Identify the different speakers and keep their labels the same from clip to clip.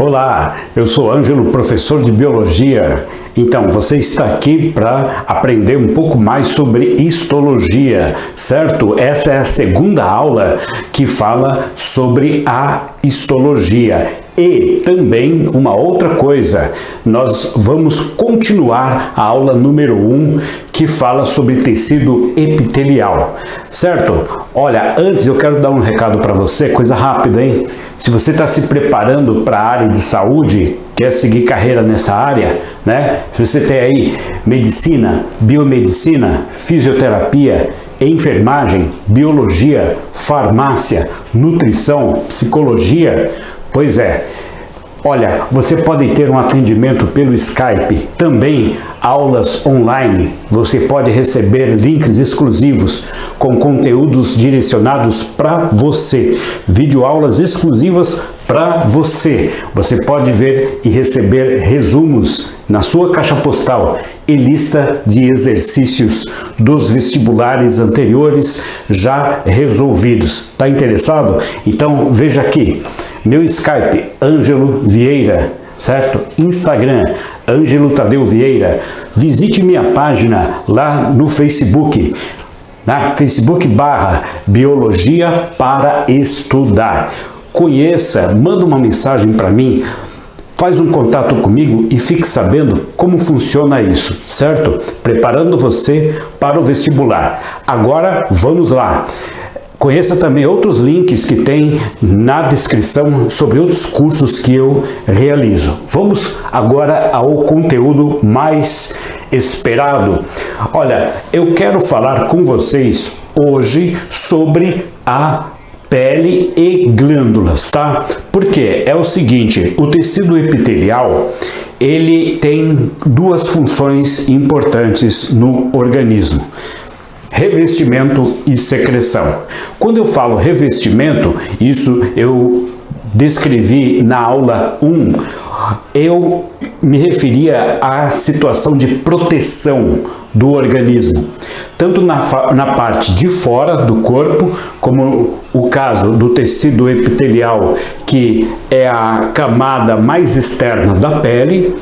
Speaker 1: Olá, eu sou Ângelo, professor de Biologia. Então, você está aqui para aprender um pouco mais sobre histologia, certo? Essa é a segunda aula que fala sobre a histologia. E também uma outra coisa, nós vamos continuar a aula número 1, que fala sobre tecido epitelial, certo? Olha, antes eu quero dar um recado para você, coisa rápida, hein? Se você está se preparando para a área de saúde, quer seguir carreira nessa área, né? Se você tem aí medicina, biomedicina, fisioterapia, enfermagem, biologia, farmácia, nutrição, psicologia, pois é. Olha, você pode ter um atendimento pelo Skype, também aulas online. Você pode receber links exclusivos com conteúdos direcionados para você, videoaulas exclusivas para você. Você pode ver e receber resumos na sua caixa postal e lista de exercícios dos vestibulares anteriores já resolvidos. Está interessado? Então veja aqui, meu Skype, Ângelo Vieira, certo? Instagram, Ângelo Tadeu Vieira. Visite minha página lá no Facebook, na Facebook/Biologia para Estudar. Conheça, manda uma mensagem para mim, faz um contato comigo e fique sabendo como funciona isso, certo? Preparando você para o vestibular. Agora vamos lá. Conheça também outros links que tem na descrição sobre outros cursos que eu realizo. Vamos agora ao conteúdo mais esperado. Olha, eu quero falar com vocês hoje sobre a pele e glândulas, tá? Porque é o seguinte, o tecido epitelial, ele tem duas funções importantes no organismo: revestimento e secreção. Quando eu falo revestimento, isso eu descrevi na aula 1, eu me referia à situação de proteção do organismo, tanto na parte de fora do corpo, como o caso do tecido epitelial, que é a camada mais externa da pele,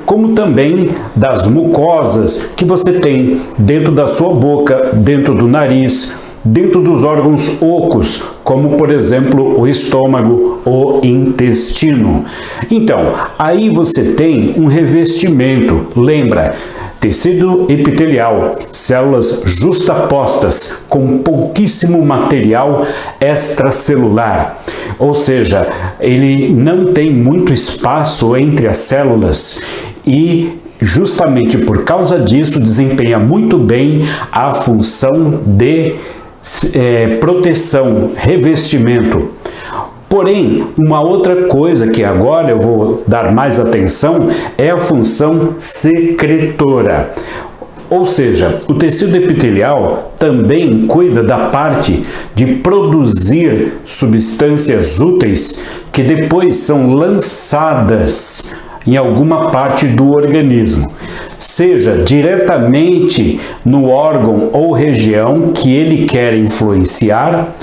Speaker 1: como também das mucosas que você tem dentro da sua boca, dentro do nariz, dentro dos órgãos ocos, como por exemplo o estômago, o intestino. Então, aí você tem um revestimento, lembra? Tecido epitelial, células justapostas com pouquíssimo material extracelular, ou seja, ele não tem muito espaço entre as células e justamente por causa disso desempenha muito bem a função de proteção, revestimento. Porém, uma outra coisa que agora eu vou dar mais atenção é a função secretora. Ou seja, o tecido epitelial também cuida da parte de produzir substâncias úteis que depois são lançadas em alguma parte do organismo, seja diretamente no órgão ou região que ele quer influenciar,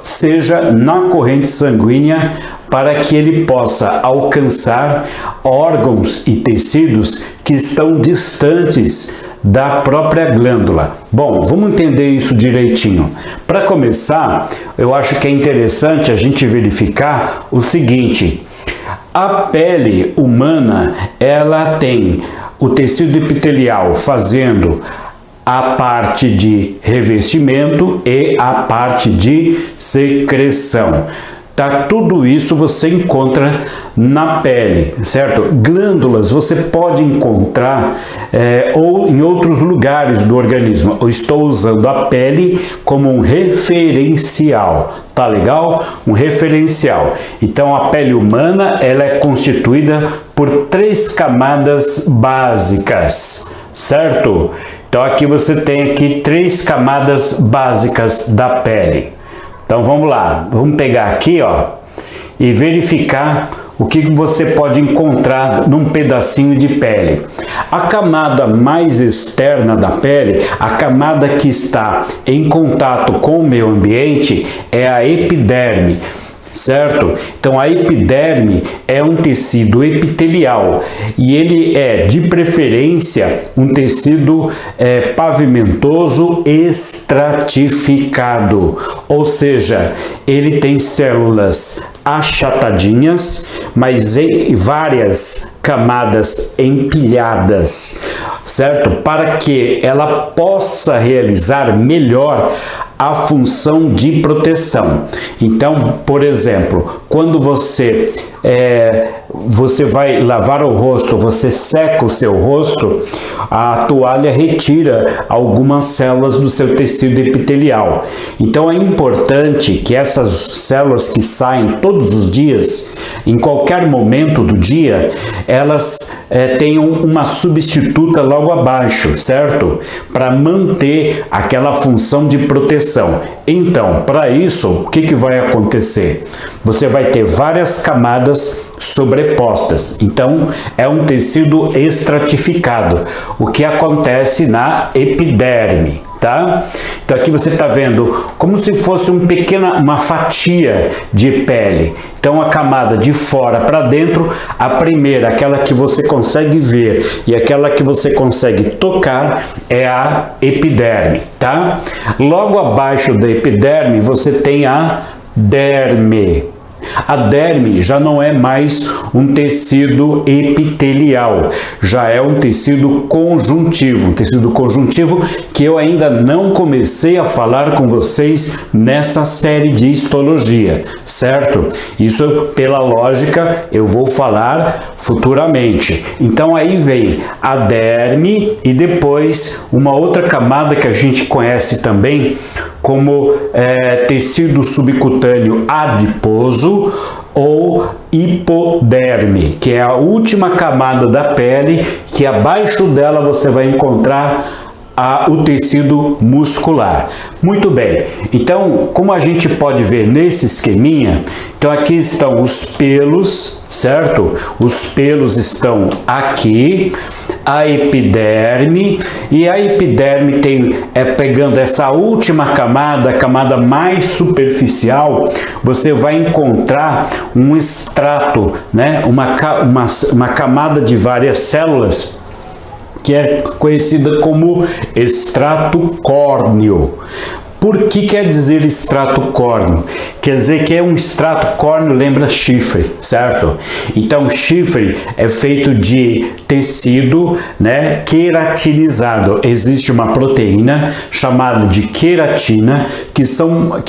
Speaker 1: seja na corrente sanguínea para que ele possa alcançar órgãos e tecidos que estão distantes da própria glândula. Bom, vamos entender isso direitinho. Para começar, eu acho que é interessante a gente verificar o seguinte: a pele humana, ela tem o tecido epitelial fazendo a parte de revestimento e a parte de secreção. Tá? Tudo isso você encontra na pele, certo? Glândulas você pode encontrar ou em outros lugares do organismo. Eu estou usando a pele como um referencial, tá legal? Um referencial. Então a pele humana, ela é constituída por 3 camadas básicas, certo? Então aqui você tem aqui 3 camadas básicas da pele. Então vamos lá, vamos pegar aqui, ó, e verificar o que você pode encontrar num pedacinho de pele. A camada mais externa da pele, a camada que está em contato com o meio ambiente, é a epiderme. certo? Então a epiderme é um tecido epitelial e ele é de preferência um tecido pavimentoso estratificado, ou seja, ele tem células achatadinhas, mas em várias camadas empilhadas, certo? Para que ela possa realizar melhor a função de proteção. Então, por exemplo, quando você vai lavar o rosto, você seca o seu rosto, a toalha retira algumas células do seu tecido epitelial. Então é importante que essas células que saem todos os dias, em qualquer momento do dia, elas tenham uma substituta logo abaixo, certo? Para manter aquela função de proteção. Então, para isso, o que vai acontecer? Você vai ter várias camadas sobrepostas. Então, é um tecido estratificado, o que acontece na epiderme, tá? Então, aqui você está vendo como se fosse uma fatia de pele. Então, a camada de fora para dentro, a primeira, aquela que você consegue ver e aquela que você consegue tocar, é a epiderme, tá? Logo abaixo da epiderme, você tem a derme. A derme já não é mais um tecido epitelial, já é um tecido conjuntivo, que eu ainda não comecei a falar com vocês nessa série de histologia, certo? Isso, pela lógica, eu vou falar futuramente. Então aí vem a derme e depois uma outra camada que a gente conhece também como tecido subcutâneo adiposo ou hipoderme, que é a última camada da pele, que abaixo dela você vai encontrar o tecido muscular. Muito bem, então, como a gente pode ver nesse esqueminha, então aqui estão os pelos, certo? Os pelos estão aqui, a epiderme, e a epiderme pegando essa última camada, a camada mais superficial, você vai encontrar um estrato, né? Uma camada de várias células, que é conhecida como extrato córneo. Por que quer dizer extrato córneo? Quer dizer que é um extrato córneo, lembra chifre, certo? Então, chifre é feito de tecido, né, queratinizado. Existe uma proteína chamada de queratina, que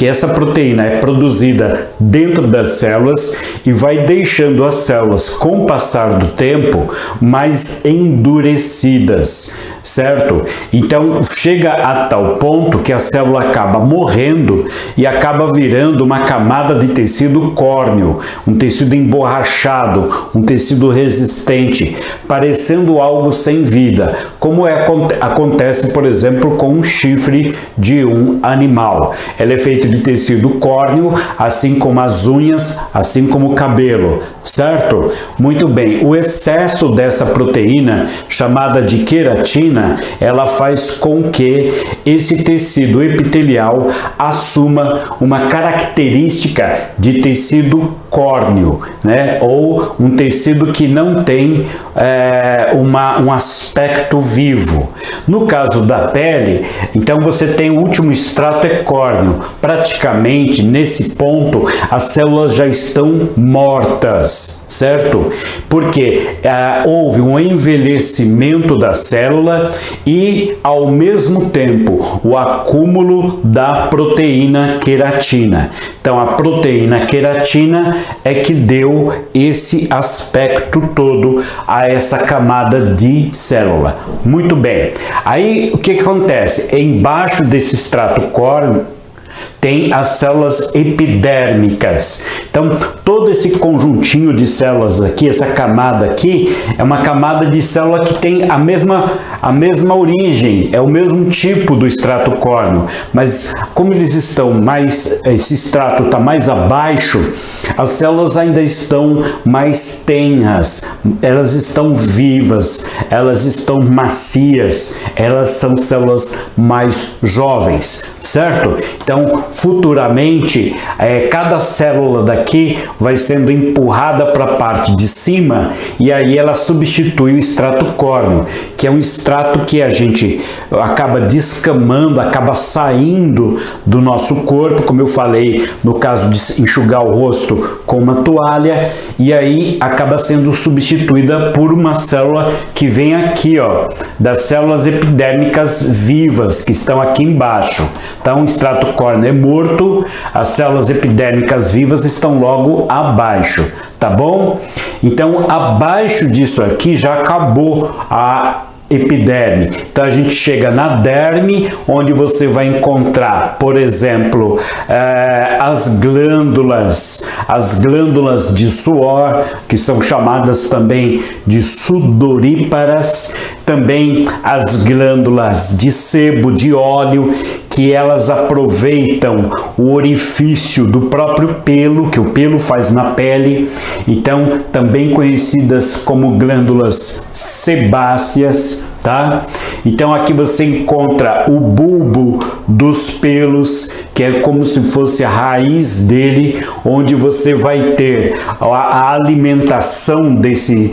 Speaker 1: essa proteína é produzida dentro das células e vai deixando as células, com o passar do tempo, mais endurecidas, certo? Então, chega a tal ponto que a célula acaba morrendo e acaba virando uma camada de tecido córneo, um tecido emborrachado, um tecido resistente, parecendo algo sem vida, como acontece, por exemplo, com um chifre de um animal. Ela é feita de tecido córneo, assim como as unhas, assim como o cabelo, certo? Muito bem, o excesso dessa proteína, chamada de queratina, ela faz com que esse tecido epitelial assuma uma característica de tecido córneo, né? Ou um tecido que não tem um aspecto vivo. No caso da pele, então você tem o último extrato é córneo. Praticamente nesse ponto as células já estão mortas, certo? Porque houve um envelhecimento da célula e ao mesmo tempo o acúmulo da proteína queratina. Então a proteína queratina é que deu esse aspecto todo a essa camada de célula. Muito bem. Aí o que acontece? Embaixo desse extrato córneo tem as células epidérmicas. Então, todo esse conjuntinho de células aqui, essa camada aqui, é uma camada de célula que tem a mesma origem, é o mesmo tipo do extrato córneo, mas como eles estão esse extrato está mais abaixo, as células ainda estão mais tenras, elas estão vivas, elas estão macias, elas são células mais jovens, certo? Então, Então, futuramente, cada célula daqui vai sendo empurrada para a parte de cima e aí ela substitui o extrato córneo, que é um extrato que a gente acaba descamando, acaba saindo do nosso corpo, como eu falei, no caso de enxugar o rosto com uma toalha, e aí acaba sendo substituída por uma célula que vem aqui, ó, das células epidérmicas vivas, que estão aqui embaixo. Então, o extrato córneo é morto, as células epidérmicas vivas estão logo abaixo, tá bom? Então, abaixo disso aqui já acabou a epiderme. Então a gente chega na derme, onde você vai encontrar, por exemplo, as glândulas de suor, que são chamadas também de sudoríparas, também as glândulas de sebo, de óleo, que elas aproveitam o orifício do próprio pelo, que o pelo faz na pele, então também conhecidas como glândulas sebáceas, tá? Então aqui você encontra o bulbo dos pelos, que é como se fosse a raiz dele, onde você vai ter a alimentação desse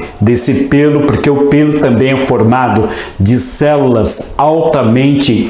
Speaker 1: pelo, porque o pelo também é formado de células altamente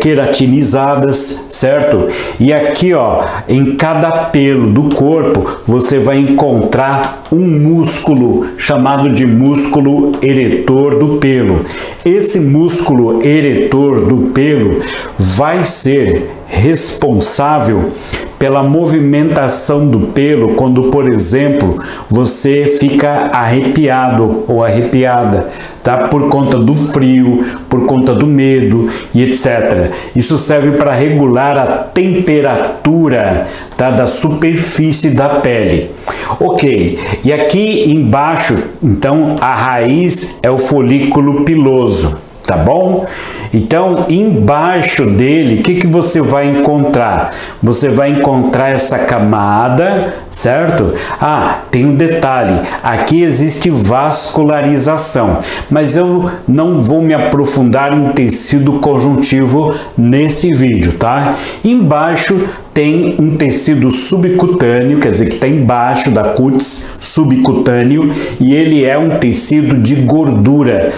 Speaker 1: queratinizadas, certo? E aqui, ó, em cada pelo do corpo, você vai encontrar um músculo chamado de músculo eretor do pelo. Esse músculo eretor do pelo vai ser responsável pela movimentação do pelo quando, por exemplo, você fica arrepiado ou arrepiada, tá? Por conta do frio, por conta do medo e etc. Isso serve para regular a temperatura, tá? Da superfície da pele. Ok, e aqui embaixo, então, a raiz é o folículo piloso, tá bom? Então, embaixo dele, o que você vai encontrar? Você vai encontrar essa camada, certo? Ah, tem um detalhe, aqui existe vascularização, mas eu não vou me aprofundar em tecido conjuntivo nesse vídeo, tá? Embaixo tem um tecido subcutâneo, quer dizer, que está embaixo da cutis, subcutâneo, e ele é um tecido de gordura,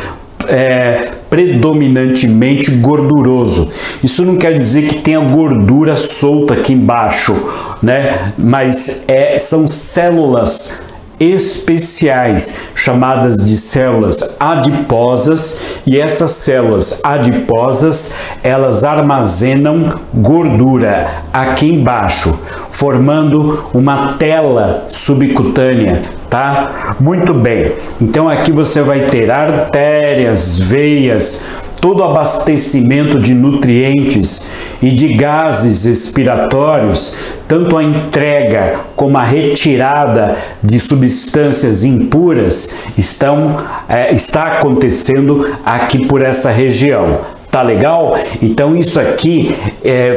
Speaker 1: predominantemente gorduroso. Isso não quer dizer que tenha gordura solta aqui embaixo, né? Mas são células especiais, chamadas de células adiposas, e essas células adiposas, elas armazenam gordura aqui embaixo, formando uma tela subcutânea, tá? Muito bem. Então aqui você vai ter artérias, veias, todo o abastecimento de nutrientes e de gases respiratórios, tanto a entrega como a retirada de substâncias impuras está acontecendo aqui por essa região. Tá legal? Então isso aqui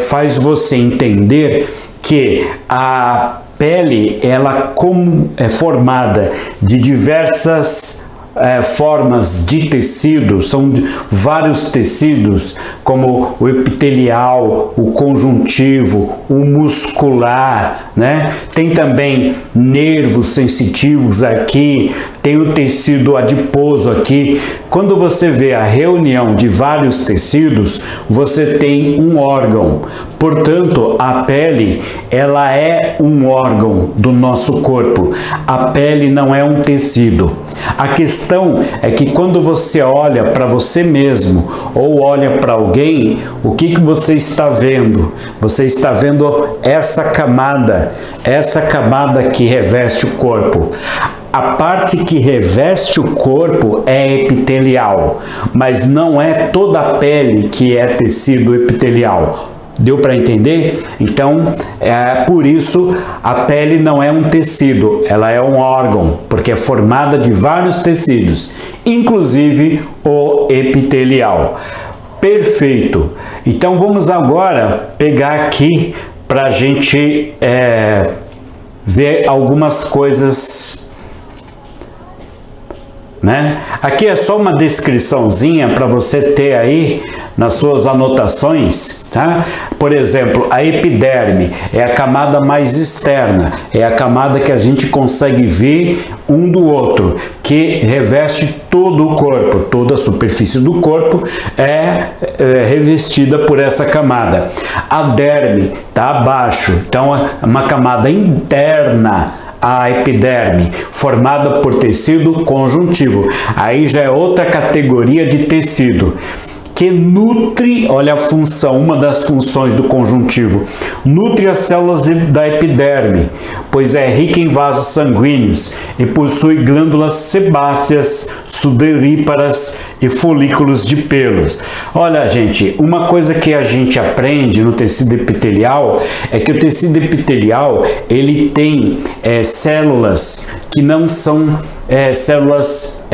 Speaker 1: faz você entender que a pele ela é formada de diversas formas de tecido, são vários tecidos, como o epitelial, o conjuntivo, o muscular, né? Tem também nervos sensitivos aqui, tem o tecido adiposo aqui. Quando você vê a reunião de vários tecidos, você tem um órgão. Portanto, a pele, ela é um órgão do nosso corpo. A pele não é um tecido. A questão é que quando você olha para você mesmo ou olha para alguém, o que você está vendo? Você está vendo essa camada que reveste o corpo. A parte que reveste o corpo é epitelial, mas não é toda a pele que é tecido epitelial. Deu para entender? Então, por isso a pele não é um tecido, ela é um órgão, porque é formada de vários tecidos, inclusive o epitelial. Perfeito! Então vamos agora pegar aqui para a gente ver algumas coisas né? Aqui é só uma descriçãozinha para você ter aí nas suas anotações, tá? Por exemplo, a epiderme é a camada mais externa, é a camada que a gente consegue ver um do outro, que reveste todo o corpo, toda a superfície do corpo é revestida por essa camada. A derme está abaixo, então é uma camada interna, a epiderme, formada por tecido conjuntivo. Aí já é outra categoria de tecido que nutre, olha a função, uma das funções do conjuntivo, nutre as células da epiderme, pois é rica em vasos sanguíneos e possui glândulas sebáceas, sudoríparas e folículos de pelos. Olha, gente, uma coisa que a gente aprende no tecido epitelial é que o tecido epitelial, ele tem células que não são células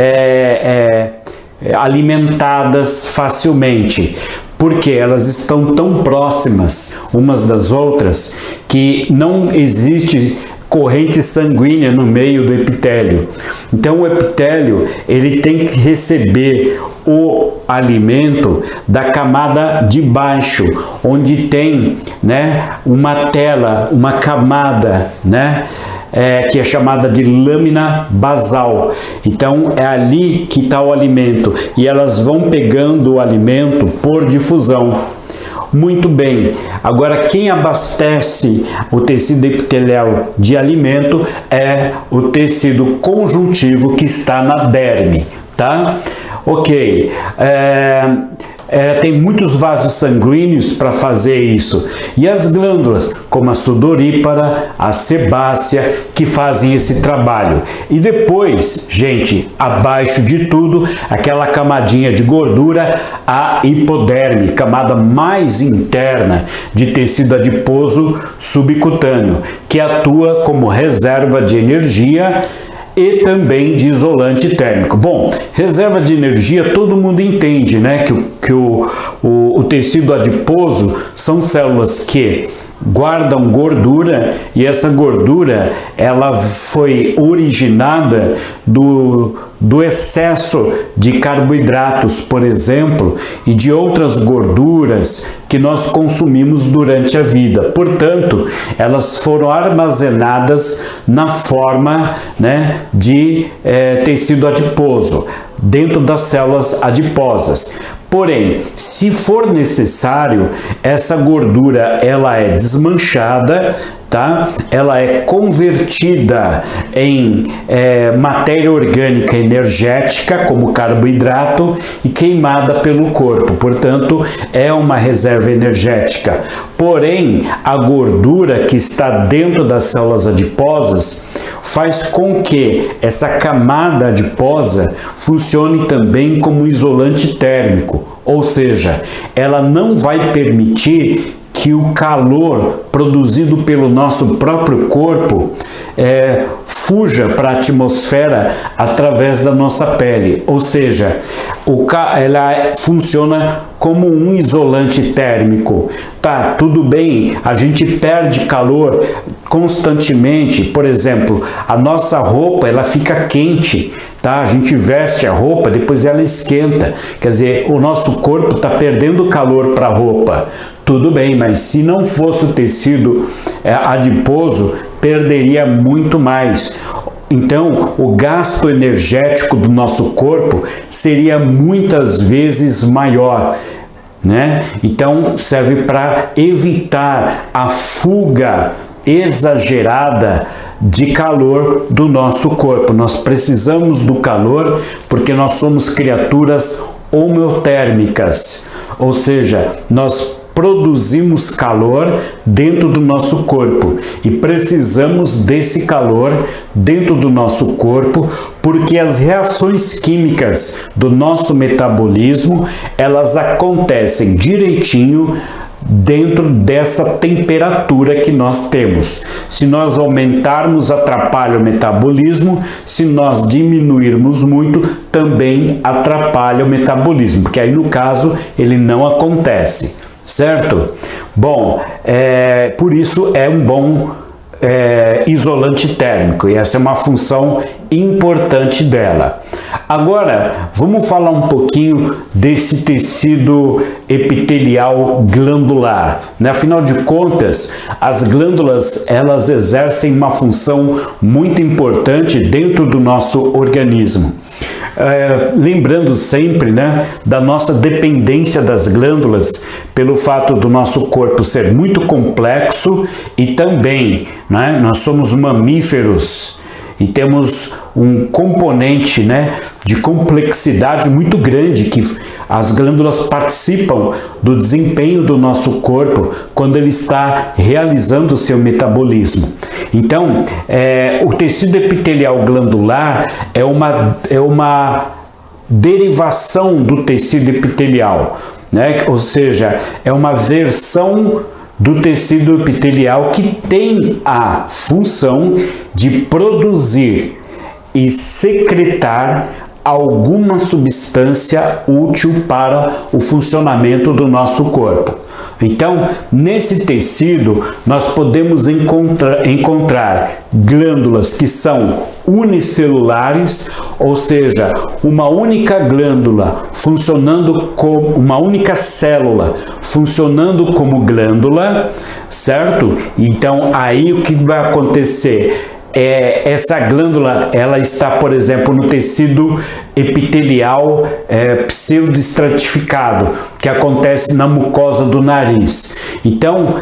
Speaker 1: alimentadas facilmente, porque elas estão tão próximas umas das outras que não existe corrente sanguínea no meio do epitélio. Então o epitélio, ele tem que receber o alimento da camada de baixo, onde tem, né, uma tela, uma camada, né, que é chamada de lâmina basal. Então é ali que está o alimento e elas vão pegando o alimento por difusão. Muito bem, agora quem abastece o tecido epitelial de alimento é o tecido conjuntivo que está na derme, tá? Ok, tem muitos vasos sanguíneos para fazer isso. E as glândulas, como a sudorípara, a sebácea, que fazem esse trabalho. E depois, gente, abaixo de tudo, aquela camadinha de gordura, a hipoderme, camada mais interna de tecido adiposo subcutâneo, que atua como reserva de energia e também de isolante térmico. Bom, reserva de energia todo mundo entende, né? Que o tecido adiposo são células que guardam gordura e essa gordura ela foi originada do excesso de carboidratos, por exemplo, e de outras gorduras que nós consumimos durante a vida. Portanto, elas foram armazenadas na forma, né, de tecido adiposo, dentro das células adiposas. Porém, se for necessário, essa gordura ela é desmanchada, tá? Ela é convertida em matéria orgânica energética, como carboidrato, e queimada pelo corpo. Portanto, é uma reserva energética. Porém, a gordura que está dentro das células adiposas faz com que essa camada adiposa funcione também como isolante térmico, ou seja, ela não vai permitir que o calor produzido pelo nosso próprio corpo fuja para a atmosfera através da nossa pele, ou seja, ela funciona como um isolante térmico. Tá, tudo bem, a gente perde calor constantemente, por exemplo, a nossa roupa ela fica quente, tá? A gente veste a roupa, depois ela esquenta, quer dizer, o nosso corpo está perdendo calor para a roupa. Tudo bem, mas se não fosse o tecido adiposo, perderia muito mais. Então, o gasto energético do nosso corpo seria muitas vezes maior, né? Então, serve para evitar a fuga exagerada de calor do nosso corpo. Nós precisamos do calor porque nós somos criaturas homeotérmicas, ou seja, nós produzimos calor dentro do nosso corpo e precisamos desse calor dentro do nosso corpo porque as reações químicas do nosso metabolismo elas acontecem direitinho dentro dessa temperatura que nós temos. Se nós aumentarmos, atrapalha o metabolismo, se nós diminuirmos muito, também atrapalha o metabolismo, porque aí no caso ele não acontece. Certo? Bom, por isso é um bom isolante térmico, e essa é uma função importante dela. Agora, vamos falar um pouquinho desse tecido epitelial glandular, né? Afinal de contas, as glândulas, elas exercem uma função muito importante dentro do nosso organismo. Lembrando sempre, né, da nossa dependência das glândulas, pelo fato do nosso corpo ser muito complexo e também, né, nós somos mamíferos e temos um componente, né, de complexidade muito grande, que as glândulas participam do desempenho do nosso corpo quando ele está realizando o seu metabolismo. Então, o tecido epitelial glandular é uma derivação do tecido epitelial, né? Ou seja, é uma versão do tecido epitelial que tem a função de produzir e secretar alguma substância útil para o funcionamento do nosso corpo. Então, nesse tecido, nós podemos encontrar glândulas que são unicelulares, ou seja, uma única glândula funcionando como uma única célula funcionando como glândula, certo? Então, aí o que vai acontecer? Essa glândula, ela está, por exemplo, no tecido epitelial pseudoestratificado, que acontece na mucosa do nariz. Então,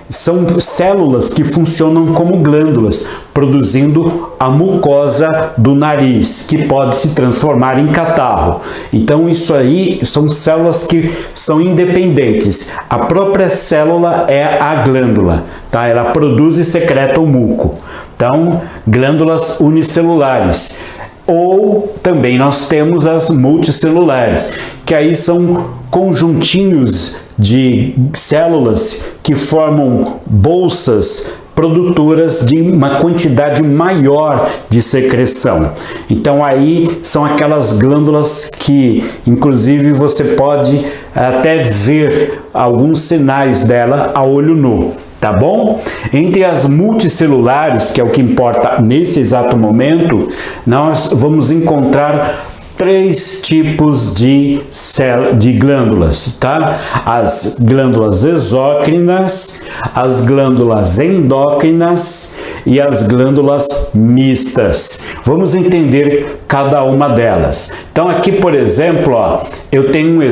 Speaker 1: são células que funcionam como glândulas, produzindo a mucosa do nariz, que pode se transformar em catarro. Então, isso aí são células que são independentes. A própria célula é a glândula, tá? Ela produz e secreta o muco. Então, glândulas unicelulares. Ou também nós temos as multicelulares, que aí são conjuntinhos de células que formam bolsas produtoras de uma quantidade maior de secreção. Então aí são aquelas glândulas que, inclusive, você pode até ver alguns sinais dela a olho nu. Tá bom? Entre as multicelulares, que é o que importa nesse exato momento, nós vamos encontrar 3 tipos de glândulas, tá? As glândulas exócrinas, as glândulas endócrinas e as glândulas mistas. Vamos entender cada uma delas. Então aqui, por exemplo, ó, eu tenho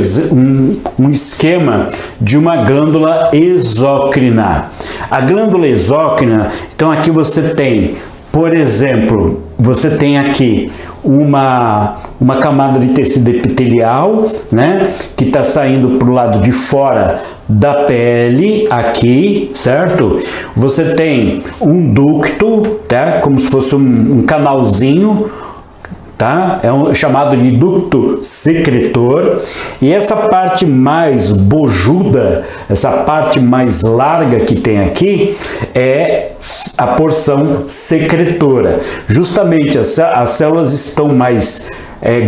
Speaker 1: um esquema de uma glândula exócrina. A glândula exócrina, então aqui você tem, por exemplo, você tem aqui uma camada de tecido epitelial, né, que está saindo para o lado de fora da pele, aqui, certo? Você tem um ducto, tá, como se fosse um canalzinho, tá? É chamado de ducto secretor, e essa parte mais bojuda, essa parte mais larga que tem aqui, é a porção secretora. Justamente as células estão mais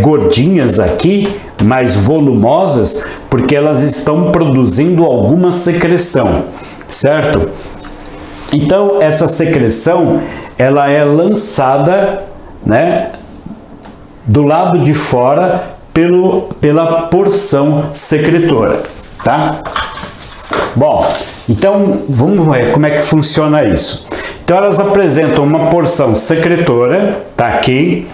Speaker 1: gordinhas aqui, mais volumosas, porque elas estão produzindo alguma secreção, certo? Então essa secreção, ela é lançada, né, do lado de fora pela porção secretora, tá? Bom, então vamos ver como é que funciona isso. Então elas apresentam uma porção secretora, tá aqui,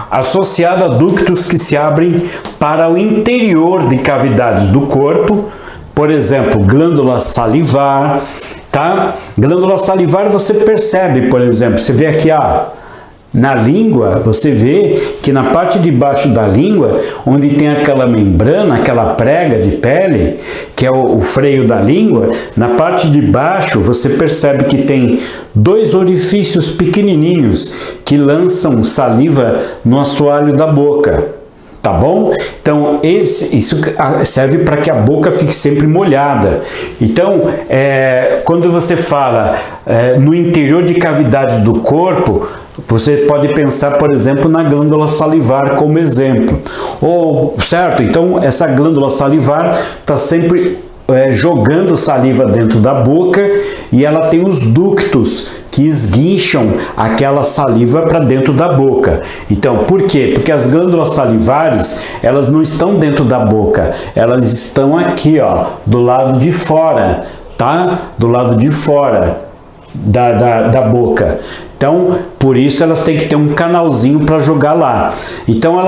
Speaker 1: associada a ductos que se abrem para o interior de cavidades do corpo, por exemplo, glândula salivar, tá? Glândula salivar você percebe, por exemplo, você vê aqui, na língua, você vê que na parte de baixo da língua, onde tem aquela membrana, aquela prega de pele, que é o freio da língua, na parte de baixo você percebe que tem 2 orifícios pequenininhos que lançam saliva no assoalho da boca. Tá bom? Então, isso serve para que a boca fique sempre molhada. Então, quando você fala no interior de cavidades do corpo, você pode pensar, por exemplo, na glândula salivar como exemplo. Certo? Então, essa glândula salivar está sempre jogando saliva dentro da boca, e ela tem os ductos que esguincham aquela saliva para dentro da boca. Então, por quê? Porque as glândulas salivares, elas não estão dentro da boca, elas estão aqui, ó, do lado de fora, tá? Do lado de fora da boca. Então, por isso elas têm que ter um canalzinho para jogar lá. Então,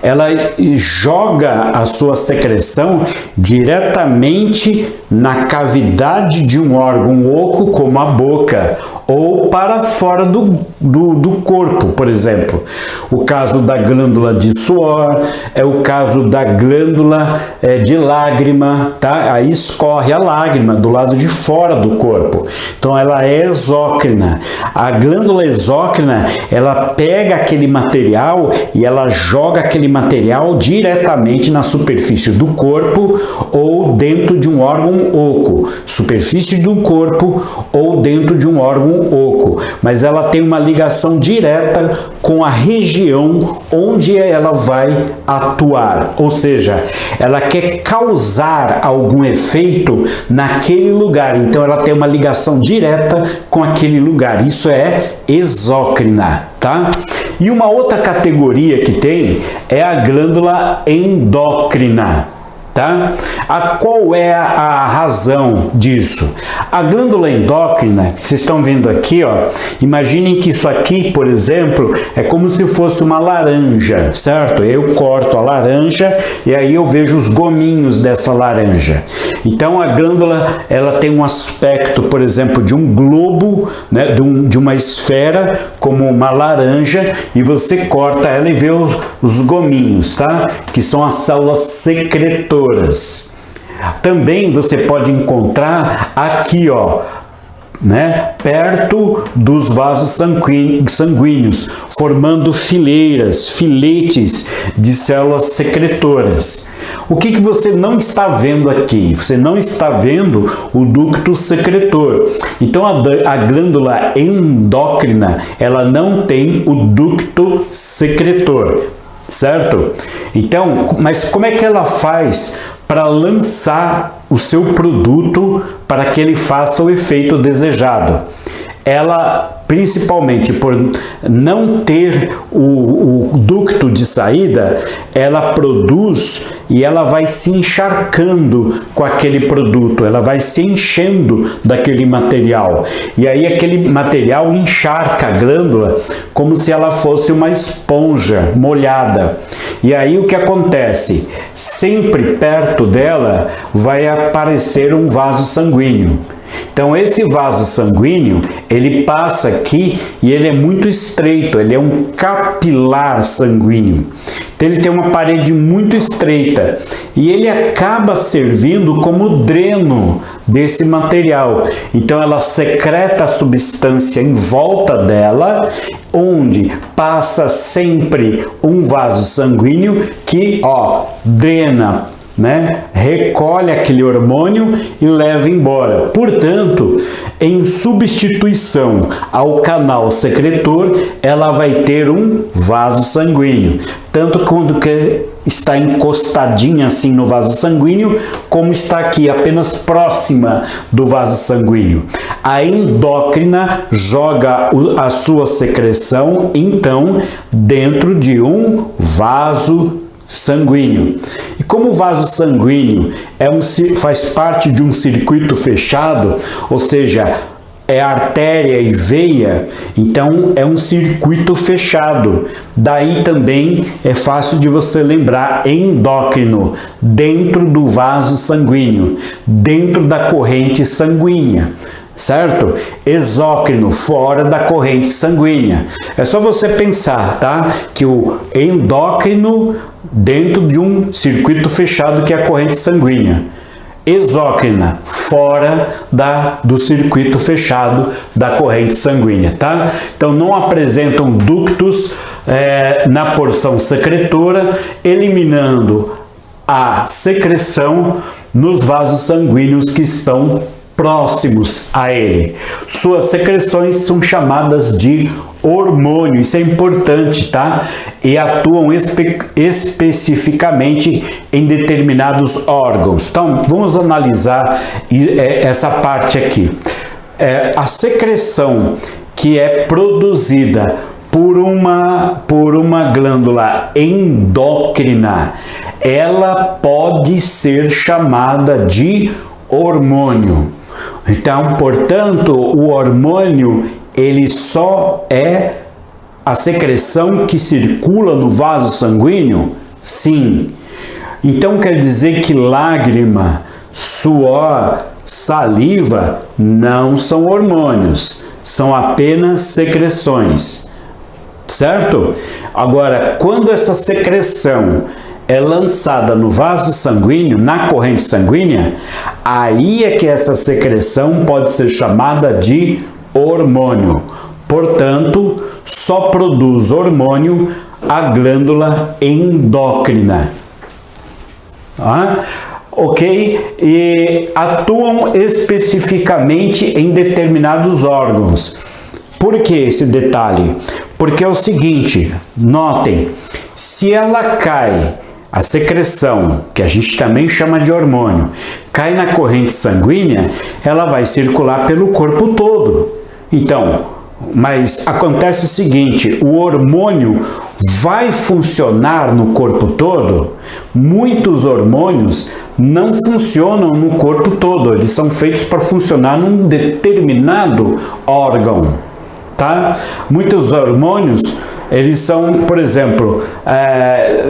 Speaker 1: ela joga a sua secreção diretamente na cavidade de um órgão oco, como a boca, ou para fora do corpo, por exemplo. O caso da glândula de suor, é o caso da glândula de lágrima, tá? Aí escorre a lágrima do lado de fora do corpo. Então, ela é exócrina. A glândula exócrina, ela pega aquele material e ela joga aquele material diretamente na superfície do corpo ou dentro de um órgão oco. Superfície do corpo ou dentro de um órgão oco. Mas ela tem uma ligação direta com a região onde ela vai atuar. Ou seja, ela quer causar algum efeito naquele lugar. Então, ela tem uma ligação direta com aquele lugar. Isso é exócrina, tá? E uma outra categoria que tem é a glândula endócrina, tá? Qual é a razão disso? A glândula endócrina, que vocês estão vendo aqui, ó, imaginem que isso aqui, por exemplo, é como se fosse uma laranja, certo? Eu corto a laranja e aí eu vejo os gominhos dessa laranja. Então, a glândula, ela tem um aspecto, por exemplo, de um globo, né, de uma esfera, como uma laranja, e você corta ela e vê os gominhos, tá? Que são as células secretoras. Também você pode encontrar aqui, ó, né, perto dos vasos sanguíneos, formando filetes de células secretoras. O que você não está vendo aqui? Você não está vendo o ducto secretor. Então, a glândula endócrina, ela não tem o ducto secretor, certo? Então, mas como é que ela faz para lançar o seu produto para que ele faça o efeito desejado? Ela, principalmente por não ter o ducto de saída, ela produz e ela vai se encharcando com aquele produto, ela vai se enchendo daquele material. E aí aquele material encharca a glândula como se ela fosse uma esponja molhada. E aí o que acontece? Sempre perto dela vai aparecer um vaso sanguíneo. Então, esse vaso sanguíneo, ele passa aqui e ele é muito estreito, ele é um capilar sanguíneo. Então, ele tem uma parede muito estreita e ele acaba servindo como dreno desse material. Então, ela secreta a substância em volta dela, onde passa sempre um vaso sanguíneo que, ó, drena, né? Recolhe aquele hormônio e leva embora. Portanto, em substituição ao canal secretor, ela vai ter um vaso sanguíneo. Tanto quando que está encostadinha assim no vaso sanguíneo, como está aqui apenas próxima do vaso sanguíneo. A endócrina joga a sua secreção, então, dentro de um vaso sanguíneo. E como o vaso sanguíneo faz parte de um circuito fechado, ou seja, é artéria e veia, então é um circuito fechado. Daí também é fácil de você lembrar endócrino, dentro do vaso sanguíneo, dentro da corrente sanguínea. Certo? Exócrino, fora da corrente sanguínea. É só você pensar, tá? Que o endócrino dentro de um circuito fechado que é a corrente sanguínea. Exócrina, fora do circuito fechado da corrente sanguínea, tá? Então, não apresentam ductos na porção secretora, eliminando a secreção nos vasos sanguíneos que estão próximos a ele. Suas secreções são chamadas de hormônio, isso é importante, tá? E atuam especificamente em determinados órgãos. Então, vamos analisar essa parte aqui. A secreção que é produzida por uma glândula endócrina, ela pode ser chamada de hormônio. Então, portanto, o hormônio, ele só é a secreção que circula no vaso sanguíneo? Sim. Então, quer dizer que lágrima, suor, saliva não são hormônios, são apenas secreções, certo? Agora, quando essa secreção é lançada no vaso sanguíneo, na corrente sanguínea, aí é que essa secreção pode ser chamada de hormônio. Portanto, só produz hormônio a glândula endócrina. Ok? E atuam especificamente em determinados órgãos. Por que esse detalhe? Porque é o seguinte, notem, se ela cai, a secreção, que a gente também chama de hormônio, cai na corrente sanguínea, ela vai circular pelo corpo todo. Então, mas acontece o seguinte, o hormônio vai funcionar no corpo todo? Muitos hormônios não funcionam no corpo todo, eles são feitos para funcionar num determinado órgão, tá? Muitos hormônios, eles são, por exemplo,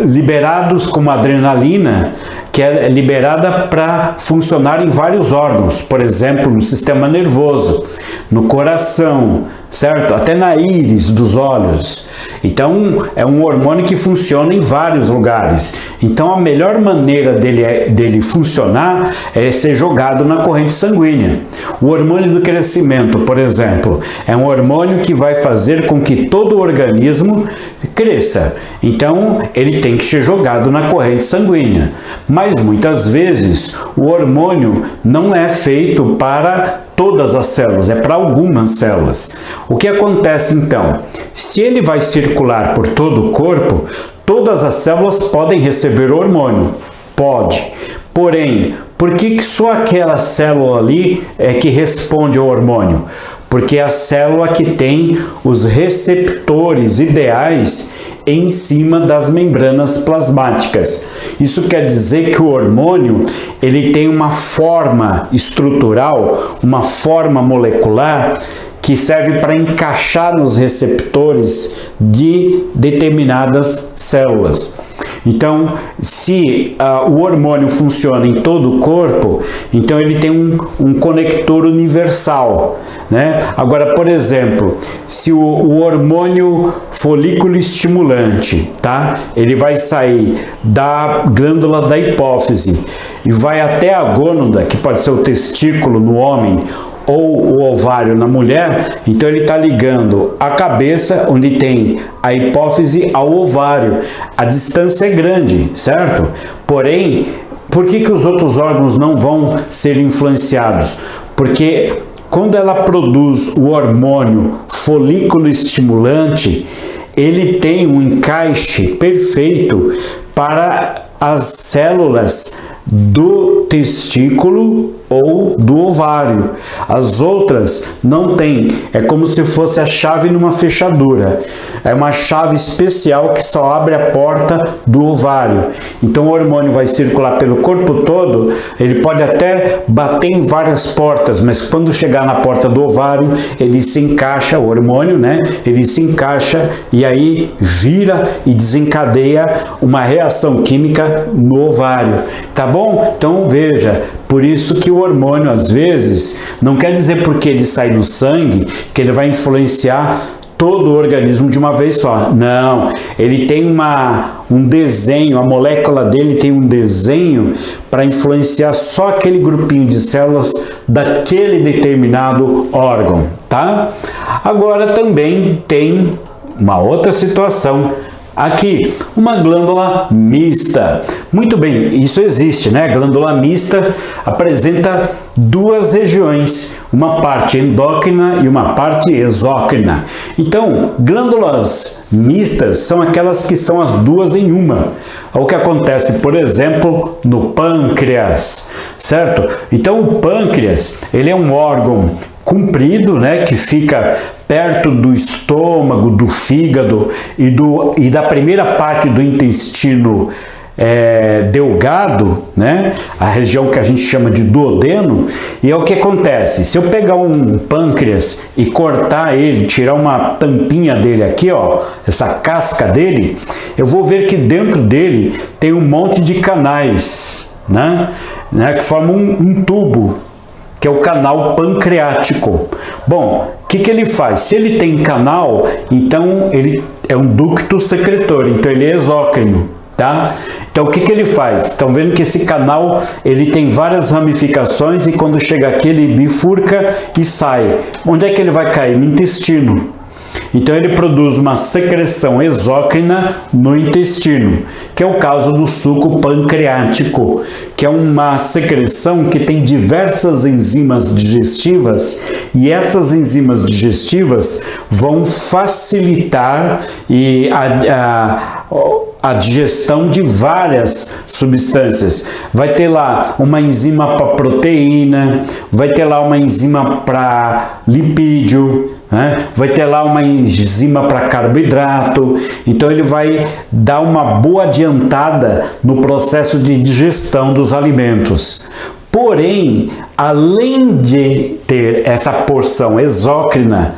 Speaker 1: liberados como adrenalina, que é liberada para funcionar em vários órgãos, por exemplo, no sistema nervoso, no coração, certo? Até na íris dos olhos. Então, é um hormônio que funciona em vários lugares. Então, a melhor maneira dele funcionar é ser jogado na corrente sanguínea. O hormônio do crescimento, por exemplo, é um hormônio que vai fazer com que todo o organismo cresça. Então, ele tem que ser jogado na corrente sanguínea. Mas, muitas vezes, o hormônio não é feito para todas as células, é para algumas células. O que acontece então? Se ele vai circular por todo o corpo, todas as células podem receber hormônio? Pode. Porém, por que só aquela célula ali é que responde ao hormônio? Porque é a célula que tem os receptores ideais em cima das membranas plasmáticas. Isso quer dizer que o hormônio, ele tem uma forma estrutural, uma forma molecular que serve para encaixar nos receptores de determinadas células. Então, se o hormônio funciona em todo o corpo, então ele tem um conector universal, né? Agora, por exemplo, se o hormônio folículo estimulante, tá? Ele vai sair da glândula da hipófise e vai até a gônada, que pode ser o testículo no homem, ou o ovário na mulher, então ele está ligando a cabeça, onde tem a hipófise, ao ovário. A distância é grande, certo? Porém, por que os outros órgãos não vão ser influenciados? Porque quando ela produz o hormônio folículo estimulante, ele tem um encaixe perfeito para as células do testículo ou do ovário. As outras não tem. É como se fosse a chave numa fechadura. É uma chave especial que só abre a porta do ovário. Então o hormônio vai circular pelo corpo todo. Ele pode até bater em várias portas, mas quando chegar na porta do ovário, ele se encaixa, o hormônio, né? Ele se encaixa e aí vira e desencadeia uma reação química no ovário. Tá bom? Então veja, por isso que o hormônio, às vezes, não quer dizer porque ele sai do sangue que ele vai influenciar todo o organismo de uma vez só. Não, ele tem um desenho, a molécula dele tem um desenho para influenciar só aquele grupinho de células daquele determinado órgão, tá? Agora também tem uma outra situação, Aqui, uma glândula mista. Muito bem, isso existe, né? A glândula mista apresenta duas regiões, uma parte endócrina e uma parte exócrina. Então, glândulas mistas são aquelas que são as duas em uma. É o que acontece, por exemplo, no pâncreas, certo? Então, o pâncreas, ele é um órgão comprido, né, que fica perto do estômago, do fígado e da primeira parte do intestino delgado, né, a região que a gente chama de duodeno. E é o que acontece, se eu pegar um pâncreas e cortar ele, tirar uma tampinha dele aqui, ó, essa casca dele, eu vou ver que dentro dele tem um monte de canais, né, que formam um tubo, que é o canal pancreático. Bom, o que ele faz? Se ele tem canal, então ele é um ducto secretor, então ele é exócrino, tá? Então o que ele faz? Estão vendo que esse canal ele tem várias ramificações e quando chega aqui ele bifurca e sai. Onde é que ele vai cair? No intestino. Então ele produz uma secreção exócrina no intestino, que é o caso do suco pancreático, que é uma secreção que tem diversas enzimas digestivas e essas enzimas digestivas vão facilitar a digestão de várias substâncias. Vai ter lá uma enzima para proteína, vai ter lá uma enzima para lipídio, né? Vai ter lá uma enzima para carboidrato, então ele vai dar uma boa adiantada no processo de digestão dos alimentos. Porém, além de ter essa porção exócrina,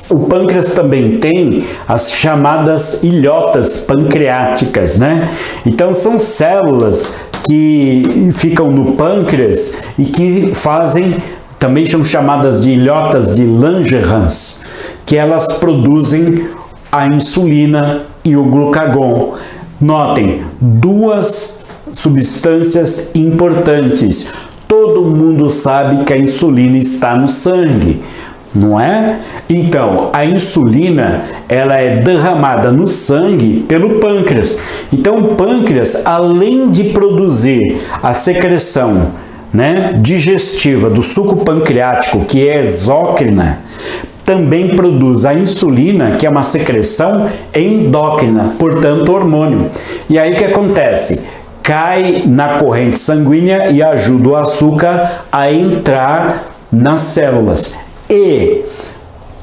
Speaker 1: o pâncreas também tem as chamadas ilhotas pancreáticas, né? Então são células que ficam no pâncreas e que fazem, também são chamadas de ilhotas de Langerhans, que elas produzem a insulina e o glucagon. Notem, duas substâncias importantes. Todo mundo sabe que a insulina está no sangue, não é? Então, a insulina, ela é derramada no sangue pelo pâncreas. Então, o pâncreas, além de produzir a secreção, né, digestiva do suco pancreático, que é exócrina, também produz a insulina, que é uma secreção endócrina, portanto hormônio. E aí o que acontece? Cai na corrente sanguínea e ajuda o açúcar a entrar nas células. E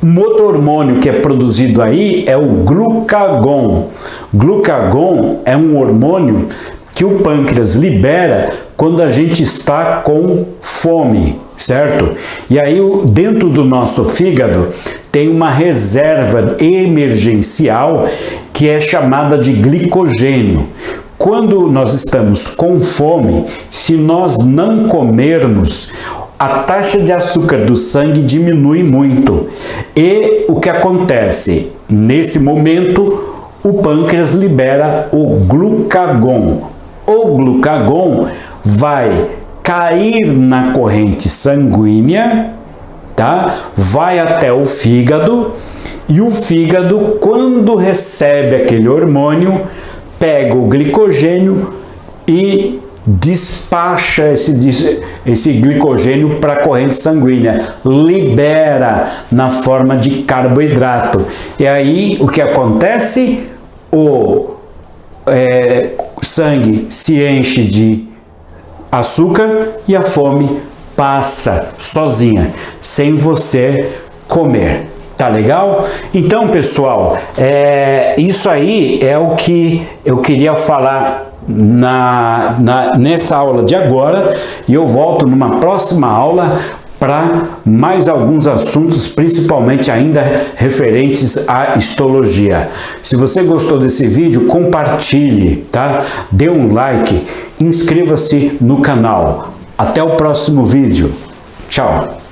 Speaker 1: um outro hormônio que é produzido aí é o glucagon. Glucagon é um hormônio que o pâncreas libera quando a gente está com fome, certo? E aí dentro do nosso fígado tem uma reserva emergencial que é chamada de glicogênio. Quando nós estamos com fome, se nós não comermos, a taxa de açúcar do sangue diminui muito. E o que acontece? Nesse momento, o pâncreas libera o glucagon. O glucagon vai cair na corrente sanguínea, tá? Vai até o fígado, e o fígado, quando recebe aquele hormônio, pega o glicogênio e despacha esse glicogênio para a corrente sanguínea, libera na forma de carboidrato. E aí o que acontece? O sangue se enche de açúcar e a fome passa sozinha, sem você comer. Tá legal? Então, pessoal, isso aí é o que eu queria falar nessa aula de agora, e eu volto numa próxima aula para mais alguns assuntos, principalmente ainda referentes à histologia. Se você gostou desse vídeo, compartilhe, tá? Dê um like, inscreva-se no canal. Até o próximo vídeo. Tchau!